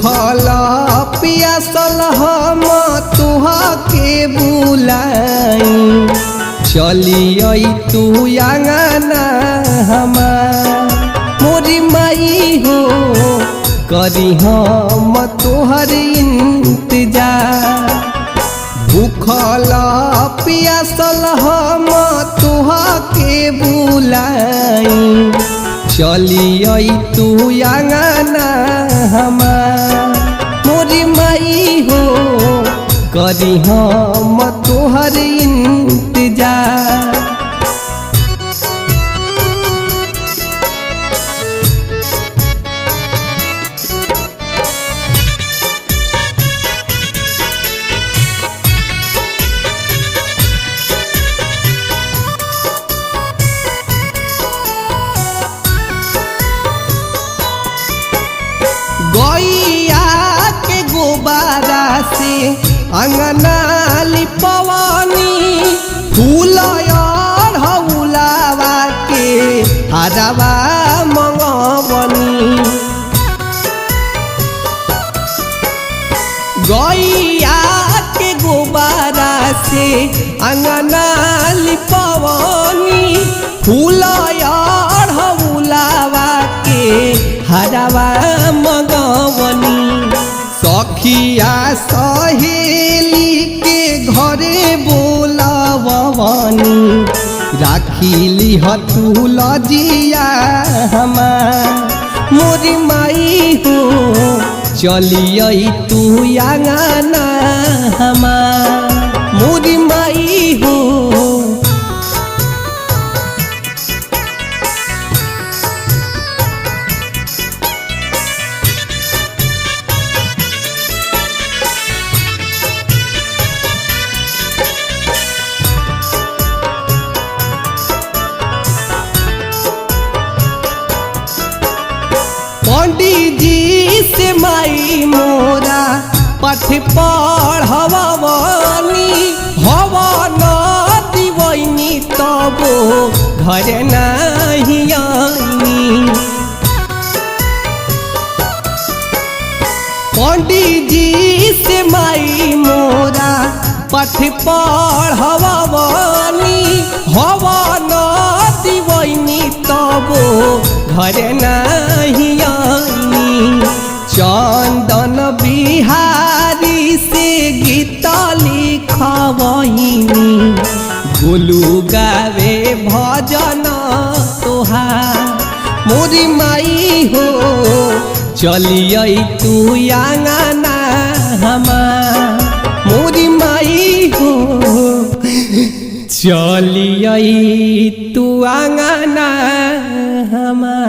भूखल पियासल हम तुहके बुलाई चलिए तू आंगना हमार मोरी माई हो करी हम तोहर इंतजार भूखल पियासल हम तुहके बुलाई चलिए तू आंगना हमार मोरी माई हो करी हम तोहर इंतजार गैया के गोबारा से अंगना लिपवानी फूल और हौलावा के हरवा मंगवनी गैया के गोबारा से अंगना लिपवानी फूल और हौलावा के हरवा मंगवनी सखिया सहेली के घरे बोलावनी राखी लिह तू लजिया हमार मोरी माई हो चलिए तू आंगना हमार मोरी माई हो पंडित जी से माई मोरा पाठ पढ़वनी हवन दिवनी तबो घर नहीं आनी पंडित जी से माई मोरा पाठ पढ़वनी हवन दिवनी तबो घर नहीं आनी चंदन बिहारी से गीत लिखवनी गोलू गावे भजन तोहार मोरी माई हो चलिए तू आंगना हमार मोरी माई हो चलिए तू आंगना हमार।